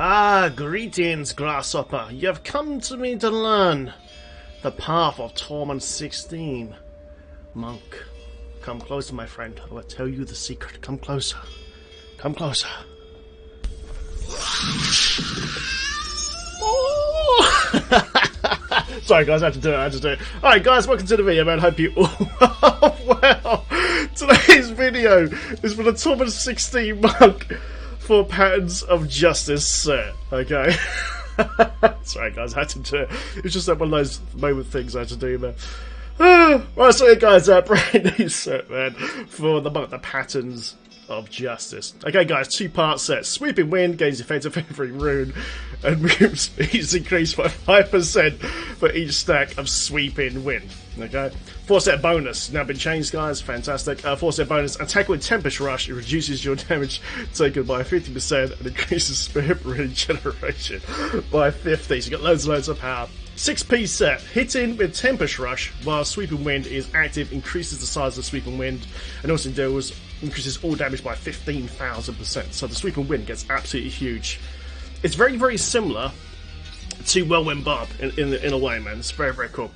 Ah, greetings, Grasshopper. You have come to me to learn the path of Torment 16. Monk, come closer, my friend. I will tell you the secret. Come closer. Come closer. Sorry guys, I had to do it, Alright guys, welcome to the video, man. Hope you all are well. Today's video is for the Torment 16 Monk for Patterns of Justice set, okay? Sorry guys, I had to do it. It's just like one of those moment things I had to do, man. Right, so yeah guys, brand new set, man, for the Monk, the Patterns of Justice. Okay guys, two-part set. Sweeping Wind gains effect of every rune, and movement speed is increased by 5% for each stack of Sweeping Wind. Okay, 4-set bonus now been changed, guys. Fantastic. 4-set bonus: attack with Tempest Rush. It reduces your damage taken by 50% and increases spirit regeneration by 50. So you got loads and loads of power. 6-piece set. Hitting with Tempest Rush while Sweeping Wind is active increases the size of Sweeping Wind, and also increases all damage by 15,000%. So the Sweeping Wind gets absolutely huge. It's very, very similar to Whirlwind Barb in a way, man. It's very, very cool.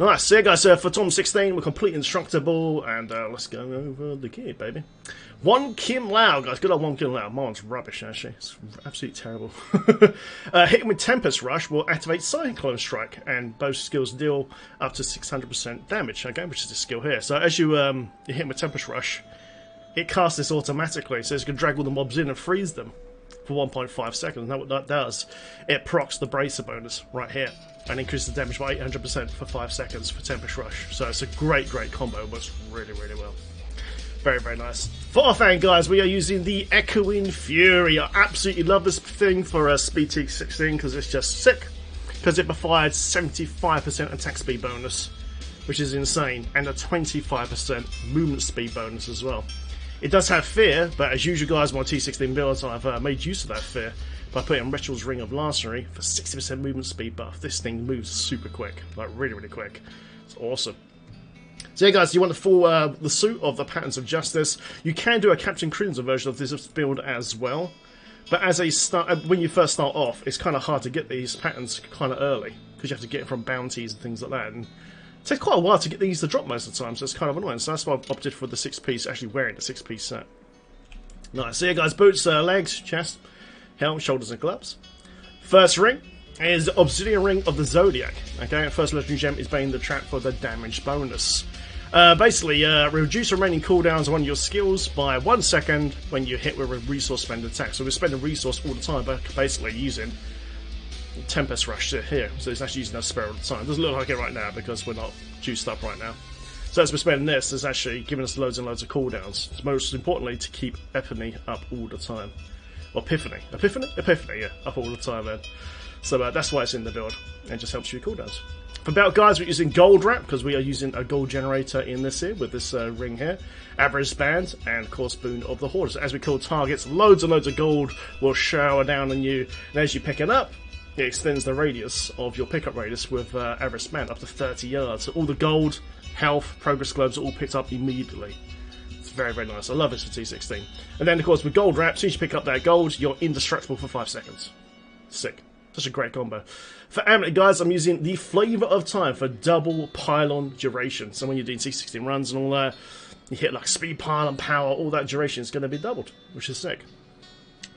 Nice. So yeah, guys, for Torment 16, we're complete instructable, and let's go over the gear, baby. One Kim Lao, guys. Good old One Kim Lao. Mine's rubbish, actually. It's absolutely terrible. Hitting with Tempest Rush will activate Cyclone Strike, and both skills deal up to 600% damage, okay, which is the skill here. So as you hit with Tempest Rush, it casts this automatically, so it's going to drag all the mobs in and freeze them for 1.5 seconds. And what that does, it procs the Bracer bonus right here and increases the damage by 800% for 5 seconds for Tempest Rush. So it's a great, great combo. It works really, really well. Very, very nice. For our fan, guys, we are using the Echoing Fury. I absolutely love this thing for speed T16 because it's just sick. Because it provides 75% attack speed bonus, which is insane, and a 25% movement speed bonus as well. It does have fear, but as usual, guys, my T16 builds, I've made use of that fear by putting Ritual's Ring of Larceny for 60% movement speed buff. This thing moves super quick, like really, really quick. It's awesome. So yeah, guys, you want the full the suit of the Patterns of Justice. You can do a Captain Crimson version of this build as well, but as a start, when you first start off, it's kind of hard to get these patterns kind of early because you have to get it from bounties and things like that. And it takes quite a while to get these to drop most of the time, so it's kind of annoying. So that's why I've opted for the 6-piece, actually wearing the 6-piece set. Nice. So yeah, guys, boots, legs, chest, helm, shoulders, and gloves. First ring is Obsidian Ring of the Zodiac. Okay, first legendary gem is Bane the Trap for the damage bonus. Basically, reduce remaining cooldowns on your skills by 1 second when you hit with a resource spend attack. So we're spending resource all the time, but basically using Tempest Rush here. So it's actually using that spell all the time. It doesn't look like it right now because we're not juiced up right now. So as we're spending this, it's actually giving us loads and loads of cooldowns. It's most importantly to keep Epiphany up all the time. Or Epiphany, yeah, up all the time, man. So that's why it's in the build. And it just helps you with cooldowns. For belt, guys, we're using Gold Wrap because we are using a gold generator in this here with this ring here. Average Band and of course Boon of the Horde. So as we kill targets, loads and loads of gold will shower down on you. And as you pick it up, it extends the radius of your pickup radius with average span up to 30 yards. So all the gold, health, progress globes are all picked up immediately. It's very, very nice. I love this for T16. And then, of course, with Gold Wrap, as soon as you pick up that gold, you're indestructible for 5 seconds. Sick. Such a great combo. For Amulet, guys, I'm using the Flavor of Time for double pylon duration. So when you're doing T16 runs and all that, you hit like speed, pylon, power, all that duration is going to be doubled, which is sick.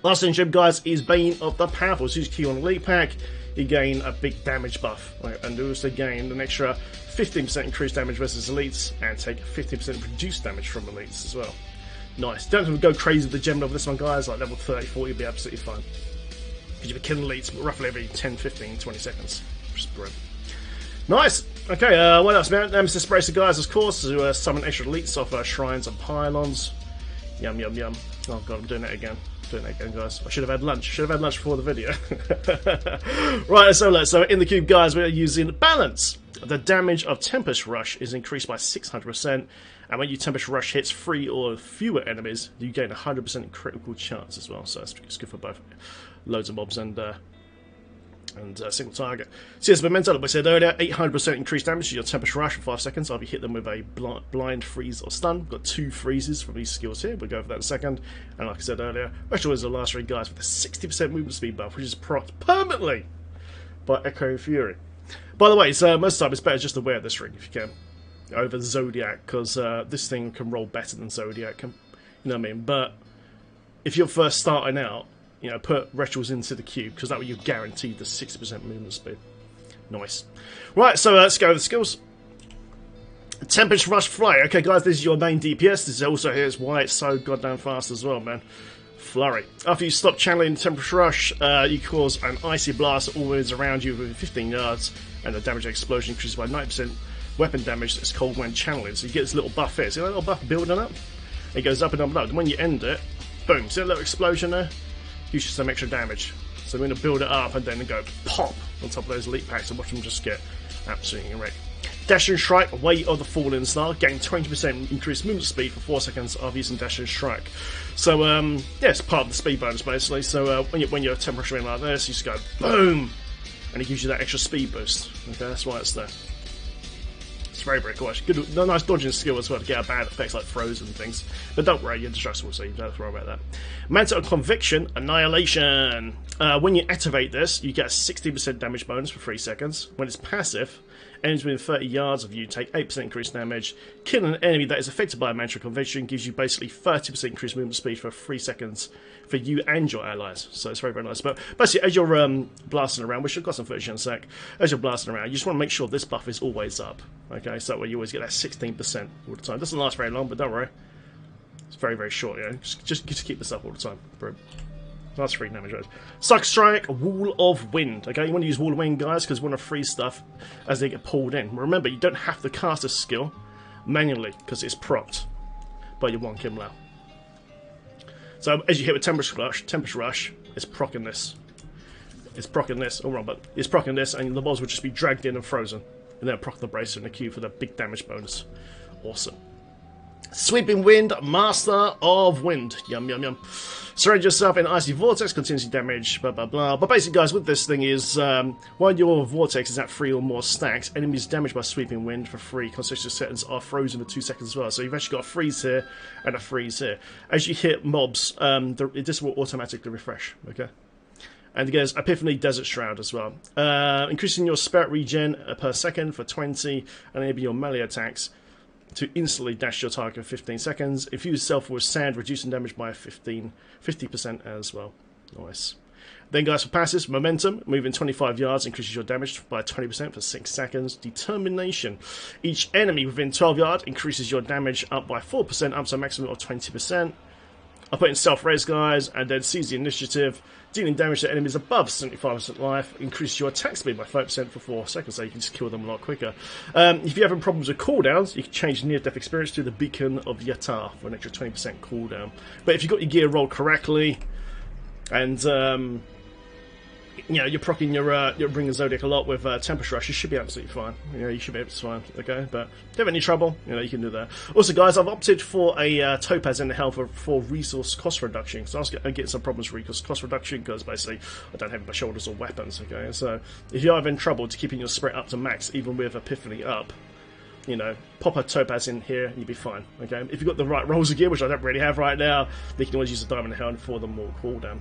Last thing, guys, is Bane of the Powerful. As soon as you key on Elite Pack, you gain a big damage buff. Right? And you also gain an extra 15% increased damage versus elites, and take 15% reduced damage from elites as well. Nice. Don't have to go crazy with the gem level this one, guys. Like level 30, 40 will be absolutely fine. Because you'll be killing elites roughly every 10, 15, 20 seconds. Which is brilliant. Nice. Okay, what else, man? Nemesis Bracer, guys, of course, to summon extra elites off shrines and pylons. Yum, yum, yum. Oh, God, I'm doing it again. Guys. I should have had lunch. Before the video. Right, so in the cube, guys, we are using Balance. The damage of Tempest Rush is increased by 600%, and when you Tempest Rush hits 3 or fewer enemies, you gain 100% critical chance as well. So it's good for both loads of mobs and And single target. See, as momentum, like I said earlier, 800% increased damage to your Tempest Rush for 5 seconds. I'll hit them with a blind, freeze, or stun. We've got 2 freezes from these skills here. We'll go over that in a second. And like I said earlier, Retro is the last ring, guys, with a 60% movement speed buff, which is procced permanently by Echo Fury. By the way, most of the time it's better just to wear this ring if you can over Zodiac, because this thing can roll better than Zodiac. You know what I mean? But if you're first starting out, you know, put Retrols into the queue, because that way you're guaranteed the 60% movement speed. Nice. Right, so let's go over the skills. Tempest Rush Flurry. Okay, guys, this is your main DPS. This is also here's why it's so goddamn fast as well, man. Flurry. After you stop channeling Tempest Rush, you cause an icy blast always around you within 15 yards, and the damage explosion increases by 90%. Weapon damage that's cold when channeling. So you get this little buff here. See that little buff building up? It goes up and up and up. And when you end it, boom. See that little explosion there? Use some extra damage. So we're going to build it up and then go pop on top of those elite packs and watch them just get absolutely wrecked. Dash and Strike, Way of the Fallen Star, gain 20% increased movement speed for 4 seconds after using Dash and Strike. So, yeah, it's part of the speed bonus basically. So, when you're temperature in like this, you just go boom, and it gives you that extra speed boost. Okay, that's why it's there. It's very, very cool. Actually, good, nice dodging skill as well to get out bad effects like frozen and things. But don't worry, you're destructible, so you don't have to worry about that. Mantle of Conviction, Annihilation. When you activate this, you get a 60% damage bonus for 3 seconds. When it's passive, enemies within 30 yards of you take 8% increased damage. Killing an enemy that is affected by a Mantle of Conviction gives you basically 30% increased movement speed for 3 seconds for you and your allies. So it's very, very nice. But basically, as you're blasting around, which I've got some footage in a sec, as you're blasting around, you just want to make sure this buff is always up. Okay, so that way you always get that 16% all the time. It doesn't last very long, but don't worry. It's very, very short, you know. Just keep this up all the time. That's 3 damage, right? Suck Strike, Wall of Wind. Okay, you want to use Wall of Wind, guys, because you want to freeze stuff as they get pulled in. Remember, you don't have to cast this skill manually, because it's procced by your 1 Kim Lao. So as you hit with Tempest Rush, it's proccing this. It's proccing this. Oh, wrong, but it's proccing this, and the balls will just be dragged in and frozen. And then proc the bracer in the queue for the big damage bonus. Awesome. Sweeping Wind, Master of Wind. Yum, yum, yum. Surround yourself in Icy Vortex, continuously damage, blah, blah, blah. But basically, guys, with this thing is, while your Vortex is at 3 or more stacks, enemies damaged by Sweeping Wind for 3 consecutive seconds are frozen for 2 seconds as well. So you've actually got a freeze here and a freeze here. As you hit mobs, this will automatically refresh, okay? And it goes Epiphany Desert Shroud as well. Increasing your spirit regen per second for 20, and enable your melee attacks to instantly dash your target for 15 seconds. Infuse self with sand, reducing damage by 50% as well. Nice. Then, guys, for passes, Momentum, moving 25 yards, increases your damage by 20% for 6 seconds. Determination. Each enemy within 12 yards increases your damage up by 4%, up to a maximum of 20%. I put in self-res, guys, and then seize the initiative. Dealing damage to enemies above 75% life. Increase your attack speed by 5% for 4 seconds, so you can just kill them a lot quicker. If you're having problems with cooldowns, you can change near-death experience to the Beacon of WATAHH for an extra 20% cooldown. But if you've got your gear rolled correctly, and you know, you're proccing your Ring of Zodiac a lot with Tempest Rush, you should be absolutely fine. You know, you should be absolutely fine, okay? But if you have any trouble, you know, you can do that. Also, guys, I've opted for a Topaz in the health for resource cost reduction. So I get some problems with resource cost reduction because basically I don't have my shoulders or weapons, okay? So if you're having trouble to keeping your spread up to max, even with Epiphany up, you know, pop a Topaz in here and you'll be fine, okay? If you've got the right rolls of gear, which I don't really have right now, then you can always use a Diamond Helm for the more cooldown.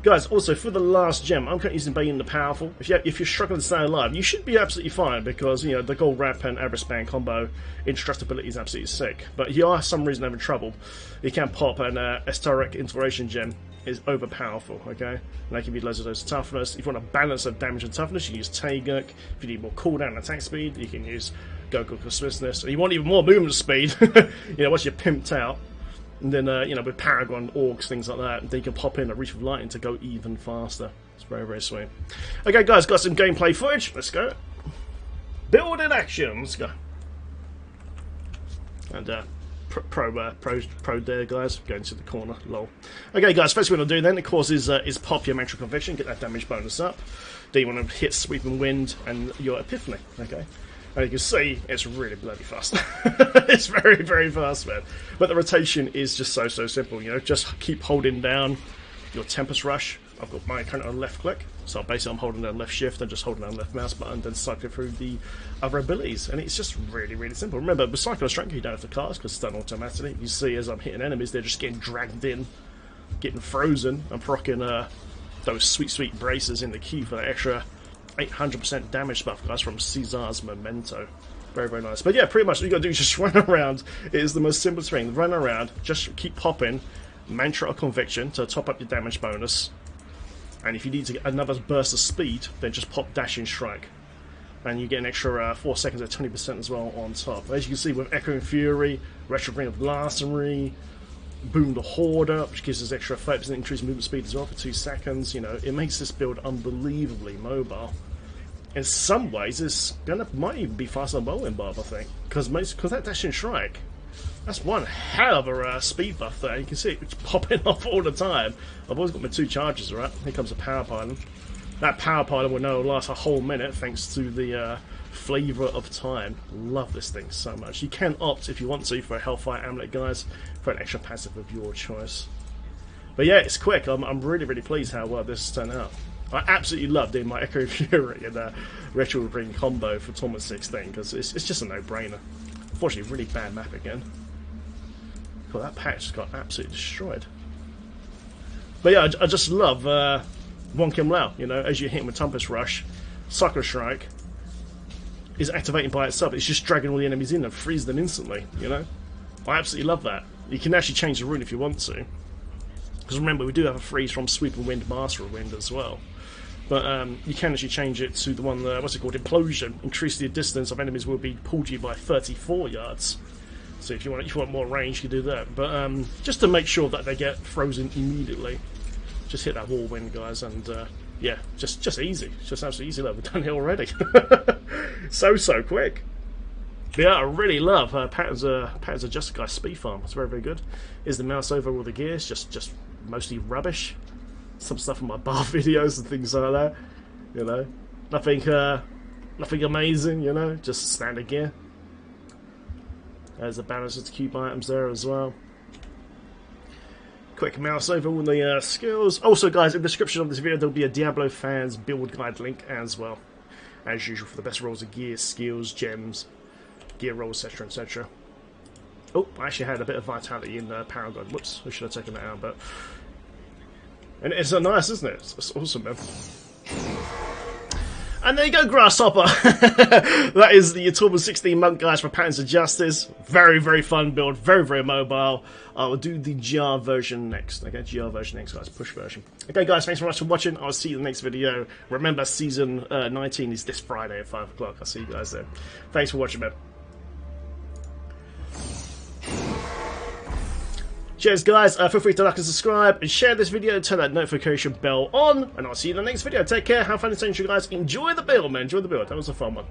Guys, also, for the last gem, I'm currently using Bane the Powerful. If you're struggling to stay alive, you should be absolutely fine, because, you know, the Gold Wrap and Abraspan combo indestructibility is absolutely sick. But if you are for some reason having trouble, you can pop an Esoteric Inspiration gem. Is overpowerful, okay? And they give you loads of those toughness. If you want a balance of damage and toughness, you can use Taeguk. If you need more cooldown and attack speed, you can use Goku Swiftness. And you want even more movement speed, you know, once you're pimped out. And then, you know, with Paragon, Orcs, things like that, then you can pop in a Reach of Lightning to go even faster. It's very, very sweet. Okay, guys, got some gameplay footage. Let's go. Build in action. Let's go. And, pro there, guys. Going to the corner, lol. Okay, guys, first thing we're going to do then, of course, is pop your Mantra Conviction, get that damage bonus up. Then you want to hit Sweeping Wind and your Epiphany, okay? And you can see, it's really bloody fast. It's very, very fast, man. But the rotation is just so simple, you know? Just keep holding down your Tempest Rush. I've got my account on left click, so basically I'm holding down left shift and just holding down left mouse button, then cycling through the other abilities, and it's just really, really simple. Remember, with cycle strength you don't have to cast because it's done automatically. You see as I'm hitting enemies, they're just getting dragged in, getting frozen. I'm proccing those sweet braces in the queue for that extra 800% damage buff, guys, from Caesar's Memento. Very, very nice. But yeah, pretty much what you got to do is just run around. It is the most simple thing. Run around, just keep popping Mantra of Conviction to top up your damage bonus. And if you need to get another burst of speed, then just pop Dashing Strike. And you get an extra 4 seconds at 20% as well on top. As you can see with Echoing Fury, Retrograde of Larceny, Boom the Hoarder, which gives us extra 30% increased movement speed as well for 2 seconds. You know, it makes this build unbelievably mobile. In some ways, it's might even be faster than Whirlwind Barb, I think, because that Dashing Strike, that's one hell of a speed buff there. You can see it's popping off all the time. I've always got my 2 charges, right? Here comes a Power Pylon. That Power Pylon will now last a whole minute thanks to the Flavour of Time. Love this thing so much. You can opt, if you want to, for a Hellfire Amulet, guys, for an extra passive of your choice. But yeah, it's quick. I'm really, really pleased how well this has turned out. I absolutely love doing my Echo Fury and Retro Ring combo for Torment 16 because it's just a no-brainer. Unfortunately, really bad map again. God, that patch just got absolutely destroyed. But yeah, I just love Won Kim Lao. You know, as you hit him with Tempest Rush, Cycle Strike is activating by itself. It's just dragging all the enemies in and freezing them instantly. You know, I absolutely love that. You can actually change the rune if you want to. Because remember, we do have a freeze from Sweep of Wind, Master of Wind as well. But you can actually change it to the one, what's it called, Implosion. Increase the distance of enemies will be pulled you by 34 yards. So if you want more range, you can do that. But just to make sure that they get frozen immediately, just hit that Whirlwind, guys, and yeah, just easy. It's just absolutely easy. Look, we've done it already. so quick. But yeah, I really love Patterns of Justice, guys. Speed Farm. It's very, very good. Is the mouse over all the gears? Just mostly rubbish. Some stuff in my bar videos and things like that. You know, nothing amazing. You know, just standard gear. There's the balance of the cube items there as well. Quick mouse over all the skills. Also, guys, in the description of this video, there'll be a Diablo fans build guide link as well, as usual, for the best rolls of gear, skills, gems, gear rolls, etc., etc. Oh, I actually had a bit of vitality in Paragon. Whoops, I should have taken that out, but. And it's nice, isn't it? It's awesome, man. And there you go, Grasshopper. That is the Torment 16 monk, guys, for Patterns of Justice. Very, very fun build. Very, very mobile. I'll do the GR version next. Okay, GR version next, guys. Push version. Okay, guys, thanks very much for watching. I'll see you in the next video. Remember, season 19 is this Friday at 5 o'clock. I'll see you guys then. Thanks for watching, man. Cheers, guys. Feel free to like and subscribe and share this video. Turn that notification bell on, and I'll see you in the next video. Take care. Have fun and you guys. Enjoy the build, man. Enjoy the build. That was a fun one.